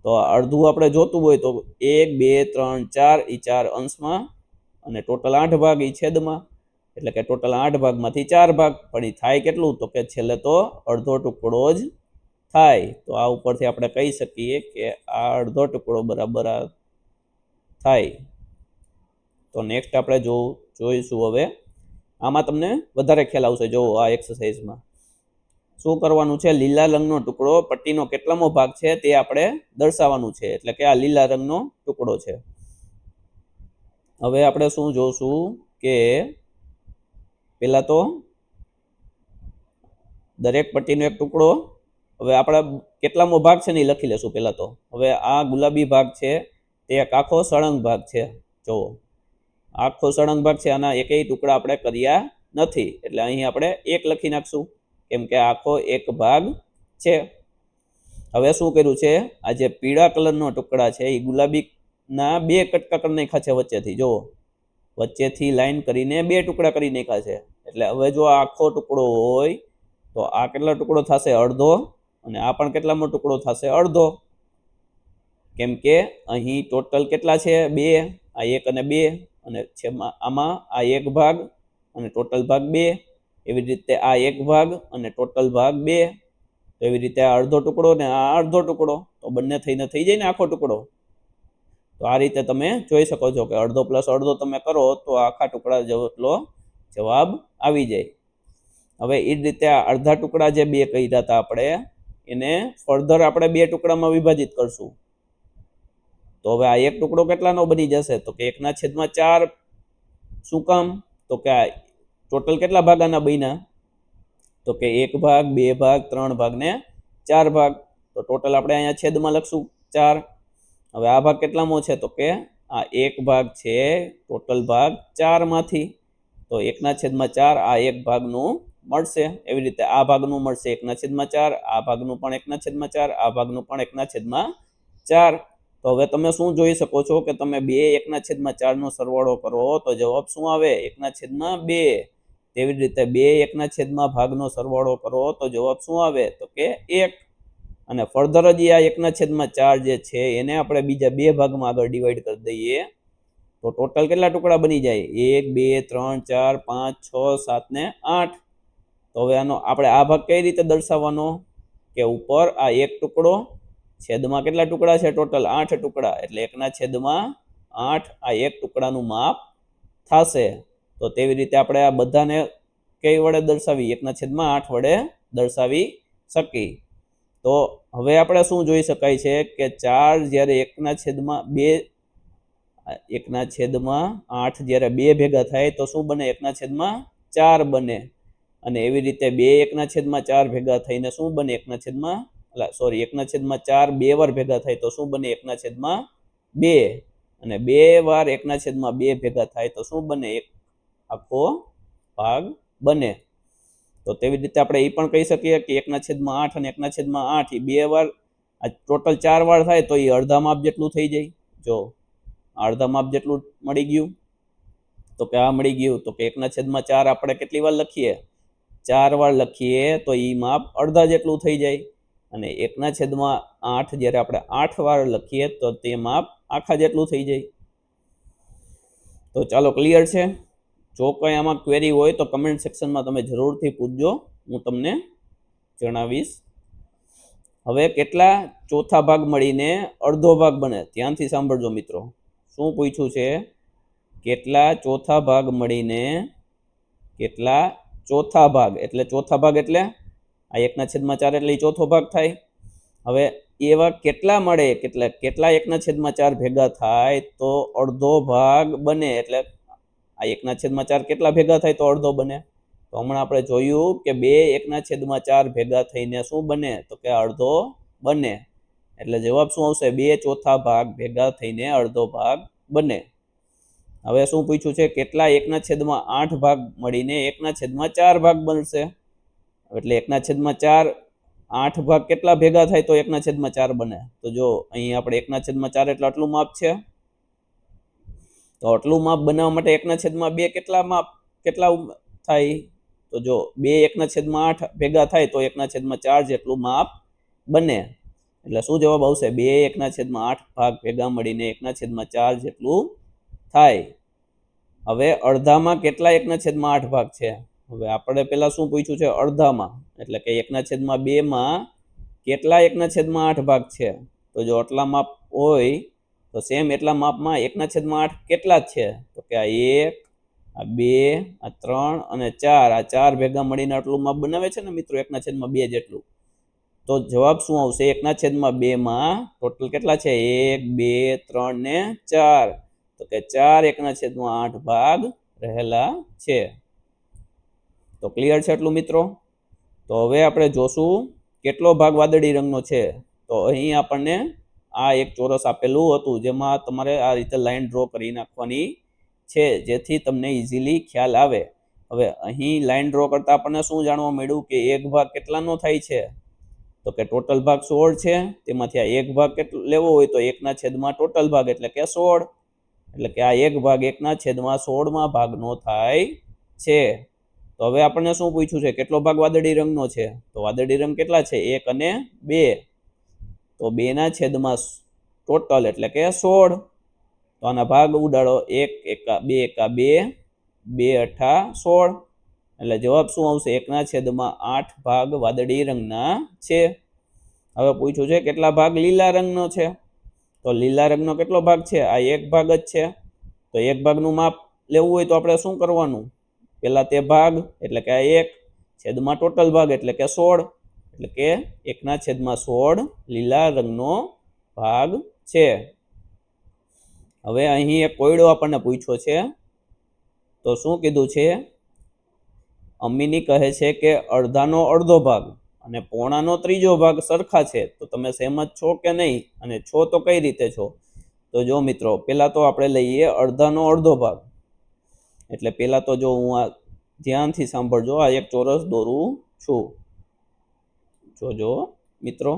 તો અડધું આપણે જોતું હોય તો 1 2 3 4 એ 4 અંશમાં અને ટોટલ 8 ભાગ એ છેદમાં. એટલે કે ટોટલ 8 ભાગમાંથી 4 ભાગ. પણ એ થાય કેટલું? તો કે છેલ્લે તો અડધો ટુકડો જ થાય. તો આ ઉપરથી આપણે કહી શકીએ કે આ અડધો ટુકડો બરાબર થાય. તો નેક્સ્ટ આપણે જોઈશું. હવે આમાં તમને વધારે ખ્યાલ આવશે. જો આ એક્સરસાઇઝમાં શું કરવાનું છે? લીલા રંગનો ટુકડો પટ્ટીનો કેટલામો ભાગ છે તે આપણે દર્શાવવાનું છે. એટલે કે આ લીલા રંગનો ટુકડો છે. હવે આપણે શું જોશું કે પહેલા તો દરેક પટ્ટીનો એક ટુકડો, હવે આપણા કેટલામો ભાગ છે ને એ લખી લેશું પહેલા તો. હવે આ ગુલાબી ભાગ છે તે એક આખો સળંગ ભાગ છે. જો આખો સળંગ ભાગ છે, આના એકેય ટુકડા આપણે કર્યા નથી. એટલે અહીં આપણે 1 લખી નાખશું, કેમ કે આખો એક ભાગ છે. હવે શું કર્યું છે? આ જે પીળા કલરનો ટુકડા છે એ ગુલાબીના 2 કટકા કરી નાખ્યા છે વચ્ચેથી. જો વચ્ચેથી લાઈન કરીને 2 ટુકડા કરી નાખ્યા છે. એટલે હવે જો આ આખો ટુકડો હોય તો આ કેટલો ટુકડો થશે? અડધો. અને આ પણ કેટલામો ટુકડો થશે? અડધો. કેમ કે અહીં ટોટલ કેટલા છે? 2. આ 1 અને 2 અને આમાં આ 1 ભાગ અને ટોટલ ભાગ 2. એવી રીતે આ 1 ભાગ અને ટોટલ ભાગ 2. તો એવી રીતે આ અડધો ટુકડો ને આ અડધો ટુકડો, તો બંને થઈને થઈ જાય ને આખો ટુકડો. તો આ રીતે તમે જોઈ શકો છો કે અડધો પ્લસ અડધો તમે કરો તો આખા ટુકડા જેટલો જવાબ આવી જાય. હવે એ જ રીતે આ અડધા ટુકડા જે 2 કર્યા હતા આપણે, એને ફર્ધર આપણે 2 ટુકડામાં વિભાજિત કરશું. તો હવે આ એક ટુકડો કેટલાનો બની જશે? તો કે 1/4. શું કામ? તો કે આ ટોટલ કેટલા ભાગ આના બન્યા? તો કે 1 ભાગ 2 ભાગ 3 ભાગ ને 4 ભાગ. તો ટોટલ આપણે અહીંયા છેદમાં લખશું 4. હવે આ ભાગ કેટલામો છે? તો કે આ 1 ભાગ છે ટોટલ ભાગ 4 માંથી. તો 1/4 આ 1 ભાગનું મળશે. એવી રીતે આ ભાગનું મળશે 1/4, આ ભાગનું પણ 1/4, આ ભાગનું પણ 1/4. તો હવે તમે શું જોઈ શકો છો કે તમે 2 1/4 નો સરવાળો કરો તો જવાબ શું આવે? 1/2. તેવી જ રીતે 2 1/4 ભાગનો સરવાળો કરો તો જવાબ શું આવે? તો કે 1. અને ફર્ધર જ આ 1/4 જે છે એને આપણે બીજા 2 ભાગમાં આગળ ડિવાઈડ કરી દઈએ તો ટોટલ કેટલા ટુકડા બની જાય? 1 2 3 4 5 6 7 ને 8. તો હવે આનો આપણે આ ભાગ કઈ રીતે દર્શાવવાનો? કે ઉપર આ એક ટુકડો, છેદમાં કેટલા ટુકડા છે? ટોટલ 8 ટુકડા. એટલે 1/8 આ એક ટુકડાનું માપ થશે. તો તેવી રીતે આપણે આ બધાને કઈ વડે દર્શાવી? 1/8 વડે દર્શાવી શકી. તો હવે આપણે શું જોઈ શકાય છે કે 4 જ્યારે 1/8 જ્યારે 2 ભેગા થાય તો શું બને? 1/4 બને. અને એવી રીતે 2 1/4 ભેગા થઈને શું બને? 1/4 બે વાર ભેગા થાય તો શું બને? 1/2. અને 2 વાર 1/2 ભેગા થાય તો શું બને? એક આખો ભાગ બને. તો તેવી રીતે આપણે એ પણ કહી શકીએ કે 1/8 અને 1/8 એ 2 વાર, આ ટોટલ 4 વાર થાય તો એ અડધા માપ જેટલું થઈ જાય. જો અડધા માપ જેટલું મળી ગયું. તો કે આ મળી ગયું. તો કે 1/4 આપણે કેટલી વાર લખીએ? 4 વાર લખીએ તો એ માપ અડધા જેટલું થઈ જાય. અને 1/8 જ્યારે આપણે 8 વાર લખીએ તો તે માપ આખા જેટલું થઈ જાય. તો ચાલો, ક્લિયર છે? જો કંઈ આમાં ક્વેરી હોય તો કમેન્ટ સેક્શનમાં તમે જરૂરથી પૂછજો, હું તમને જણાવીશ. હવે કેટલા ચોથા ભાગ મળીને અડધો ભાગ બને? ધ્યાનથી સાંભળજો મિત્રો. શું પૂછ્યું છે? કેટલા ચોથા ભાગ મળીને કેટલા ચોથા ભાગ, એટલે ચોથા ભાગ એટલે આ 1/4 એટલે ચોથો ભાગ થાય. હવે એવા કેટલા મળે, કેટલા 1/4 ભેગા થાય તો અડધો ભાગ બને? એટલે આ 1/4 કેટલા ભેગા થાય તો અડધો બને? તો હમણાં આપણે જોયું કે 2 1/4 ભેગા થઈને શું બને? તો કે અડધો બને. એટલે જવાબ શું આવશે? 2 ચોથા ભાગ ભેગા થઈને અડધો ભાગ બને. હવે શું પૂછ્યું છે? કેટલા 1/8 ભાગ મળીને 1/4 ભાગ બનશે? એટલે 1/4 8 ભાગ કેટલા ભેગા થાય તો 1/4 બને? તો જો અહીં આપણે 1/4 એટલે આટલું માપ છે. તો આટલું માપ બનાવવા માટે 1/2 કેટલા થાય? તો જો 2 1/8 ભેગા થાય તો 1/4 જેટલું માપ બને. એટલે શું જવાબ આવશે? 2 1/8 ભાગ ભેગા મળીને 1/4 જેટલું થાય. હવે અડધામાં કેટલા 1/8 ભાગ છે? હવે આપણે પેલા શું પૂછ્યું છે? અડધામાં, એટલે કે 1/2 માં કેટલા 1/8 ભાગ છે? તો જો આટલા માપ હોય તો સેમ એટલા માપમાં 1/8 કેટલા છે? તો કે આ 1, આ 2, આ 3 અને 4, આ 4 ભેગા મળીને આટલું માપ બનાવે છે ને મિત્રો, 1/2 જેટલું. તો જવાબ શું આવશે? 1/2 માં ટોટલ કેટલા છે? 1, 2, 3 ને 4. તો કે 4 1/8 ભાગ રહેલા છે. તો ક્લિયર છે એટલું મિત્રો? તો હવે આપણે જોશું કેટલો ભાગ વાદળી રંગનો છે. તો અહીં આપણને આ એક ચોરસ આપેલું હતું, જેમાં તમારે આ રીતે લાઈન ડ્રો કરી નાખવાની છે, જેથી તમને ઇઝીલી ખ્યાલ આવે. હવે અહીં લાઈન ડ્રો કરતા આપણને શું જાણવા મળ્યું કે એક ભાગ કેટલાનો થાય છે? તો કે ટોટલ ભાગ 16 છે. તેમાંથી આ એક ભાગ કેટલો લેવો હોય તો 1/6 ટોટલ ભાગ એટલે કે 16. એટલે કે આ એક ભાગ 1/16 ભાગનો થાય છે. તો હવે આપણને શું પૂછ્યું છે? કેટલો ભાગ વાદળી રંગનો છે? તો વાદળી રંગ કેટલા છે? 1 અને 2. તો 2/6 ટોટલ એટલે કે 16. તો આના ભાગ ઉડાડો. 1 એકા 2 એકા 2, 2 અઠા 16. એટલે જવાબ શું આવશે? 1/8 ભાગ વાદળી રંગના છે. હવે પૂછ્યું છે કેટલા ભાગ લીલા રંગનો છે? તો લીલા રંગનો કેટલો ભાગ છે? આ એક ભાગ જ છે. તો એક ભાગનું માપ લેવું હોય તો આપણે શું કરવાનું? પેલા તે ભાગ એટલે કે આ 1 છેદમાં ટોટલ ભાગ એટલે કે 16. એટલે કે 1/16 લીલા રંગનો ભાગ છે. હવે અહીં એક કોયડો આપણને પૂછ્યો છે. તો શું કીધું છે? અમીની કહે છે કે અડધાનો અડધો ભાગ અને પોણાનો ત્રીજો ભાગ સરખા છે. તો તમે સહેમત છો કે નહીં? અને છો તો કઈ રીતે છો? તો જો મિત્રો, પેલા તો આપણે લઈએ અડધાનો અડધો ભાગ. એટલે પેલા તો જો હું આ ધ્યાનથી સાંભળજો, આ એક ચોરસ દોરું છું. જોજો મિત્રો.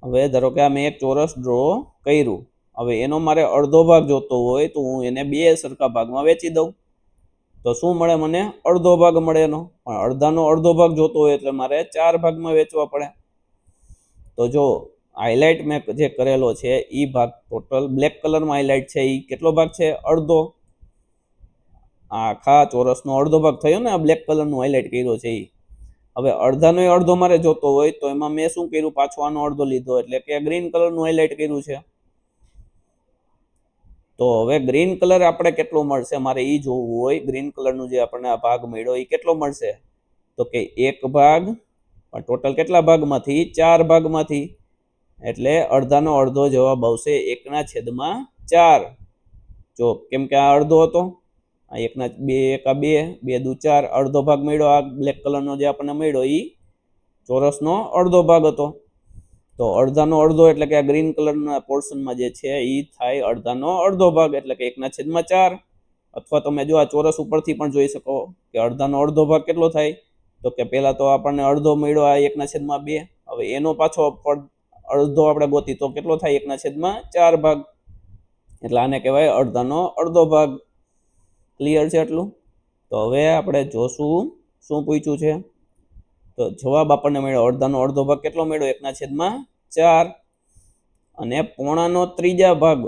હવે ધારો કે આ મેં એક ચોરસ ડ્રો કર્યું. હવે એનો મારે અડધો ભાગ જોતો હોય તો હું એને 2 સરખા ભાગમાં વેચી દઉં. તો શું મળે મને? અડધો ભાગ મળે એનો. પણ અડધાનો અડધો ભાગ જોતો હોય એટલે મારે 4 ભાગમાં વેચવા પડે. તો જો હાઇલાઇટ મેં જે કરેલો છે એ ભાગ ટોટલ બ્લેક કલરમાં હાઇલાઇટ છે, એ કેટલો ભાગ છે? અડધો. આખા ચોરસનો અડધો ભાગ થયો ને, આ બ્લેક કલરનું હાઇલાઇટ કર્યો છે એ. હવે અડધાનો અડધો મારે જોતો હોય તો એમાં મેં શું કર્યું? પાછો આનો અડધો લીધો, એટલે કે ગ્રીન કલરનું હાઇલાઇટ કર્યું છે. તો હવે ગ્રીન કલર આપણે કેટલો મળશે? મારે એ જોવું હોય. ગ્રીન કલરનું જે આપણને આ ભાગ મળ્યો એ કેટલો મળશે? તો કે 1 ભાગ પણ ટોટલ કેટલા ભાગમાંથી? 4 ભાગમાંથી. એટલે અડધાનો અડધો જવાબ આવશે 1/4. જો કેમ કે આ અડધો હતો, આ 2 દુ 4, અડધો ભાગ મળ્યો. આ બ્લેક કલરનો જે આપણને મળ્યો એ ચોરસનો અડધો ભાગ હતો. તો અડધાનો અડધો એટલે કે આ ગ્રીન કલરના પોર્શનમાં જે છે એ થાય અડધાનો અડધો ભાગ, એટલે કે 1/4. અથવા તમે જો આ ચોરસ ઉપરથી પણ જોઈ શકો કે અડધાનો અડધો ભાગ કેટલો થાય, તો કે પહેલા તો આપણને અડધો મળ્યો આ 1/2. હવે એનો પાછો અડધો આપણે ગોતી તો કેટલો થાય? 1/4 ભાગ. એટલે આને કહેવાય અડધાનો અડધો ભાગ. ક્લિયર છે આટલું? તો હવે આપણે જોશું શું પૂછ્યું છે. તો જવાબ આપણને મળ્યો અડધાનો અડધો ભાગ કેટલો મળ્યો? 1/4. અને પોણાનો ત્રીજા ભાગ,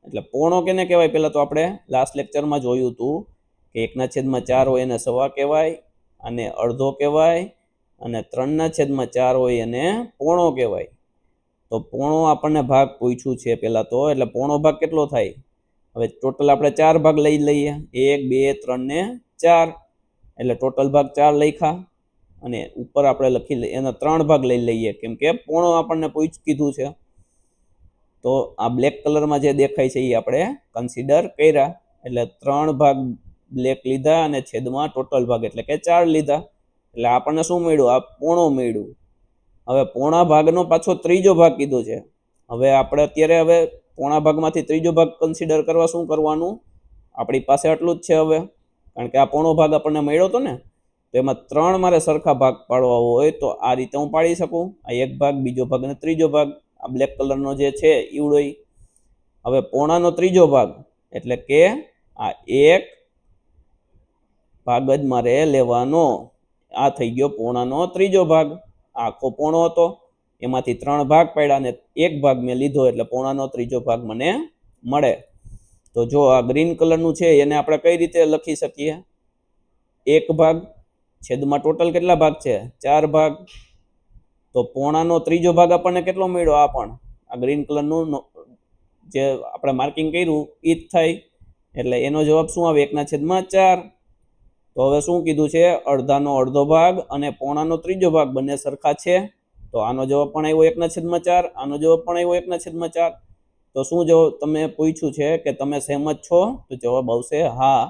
એટલે પોણો કેને કહેવાય? પહેલા તો આપણે લાસ્ટ લેક્ચરમાં જોયું હતું કે 1/4 હોય એને સવા કહેવાય, અને અડધો કહેવાય, અને 3/4 હોય એને પોણો કહેવાય. તો પોણો આપણને ભાગ પૂછ્યું છે પહેલા તો, એટલે પોણો ભાગ કેટલો થાય? હવે ટોટલ આપણે 4 ભાગ લઈ લઈએ, 1 2 3 ને 4, એટલે ટોટલ ભાગ 4 લખ્યા. અને ઉપર આપણે લખી લઈએ એના 3 ભાગ લઈ લઈએ, કેમ કે પોણો આપણને કીધું છે. તો આ બ્લેક કલરમાં જે દેખાય છે એ આપણે કન્સિડર કર્યા, એટલે 3 ભાગ બ્લેક લીધા અને છેદમાં ટોટલ ભાગ એટલે કે 4 લીધા. એટલે આપણને શું મળ્યું? આ પોણો મળ્યું. હવે પોણા ભાગનો પાછો ત્રીજો ભાગ કીધો છે. હવે આપણે અત્યારે હવે પોણા ભાગમાંથી ત્રીજો ભાગ કન્સિડર કરવા શું કરવાનું? આપણી પાસે આટલું જ છે હવે, કારણ કે આ પોણો ભાગ આપણને મળ્યો હતો ને, તો એમાં 3 મારે સરખા ભાગ પાડવા હોય તો આ રીતે હું પાડી શકું. આ એક ભાગ, બીજો ભાગ અને ત્રીજો ભાગ. આ બ્લેક કલરનો જે છે ઈવડો. હવે પોણાનો ત્રીજો ભાગ એટલે કે આ એક ભાગ જ મારે લેવાનો. આ થઈ ગયો પોણાનો ત્રીજો ભાગ. આખો પોણો હતો, એમાંથી 3 ભાગ પાડ્યા અને એક ભાગ મેં લીધો, એટલે પોણાનો ત્રીજો ભાગ મને મળે. તો જો આ ગ્રીન કલરનું છે એને આપણે કઈ રીતે લખી શકીએ? એક ભાગ છેદમાં ટોટલ કેટલા ભાગ છે? 4 ભાગ. તો પોણાનો ત્રીજો ભાગ આપણને કેટલો મળ્યો? આ પણ આ ગ્રીન કલરનું જે આપણે માર્કિંગ કર્યું એ જ થાય. એટલે એનો જવાબ શું આવે? 1/4. તો હવે શું કીધું છે? અડધાનો અડધો ભાગ અને પોણાનો ત્રીજો ભાગ બંને સરખા છે. તો આનો જવાબ પણ આવ્યો 1/4, આનો જવાબ પણ આવ્યો 1/4. તો શું જવાબ તમે પૂછ્યું છે કે તમે સહેમત છો? તો જવાબ આવશે હા,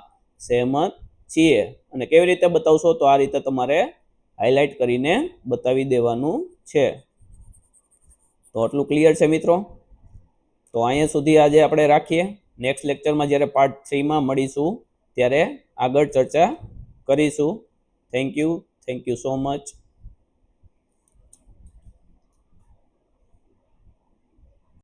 સહેમત છીએ. અને કેવી રીતે બતાવશો? તો આ રીતે તમારે હાઇલાઇટ કરીને બતાવી દેવાનું છે. તો આટલું ક્લિયર છે મિત્રો? તો અહીંયા સુધી આજે આપણે રાખીએ. નેક્સ્ટ લેક્ચરમાં જ્યારે પાર્ટ 3માં મળીશું ત્યારે આગળ ચર્ચા કરીશું. Thank you so much.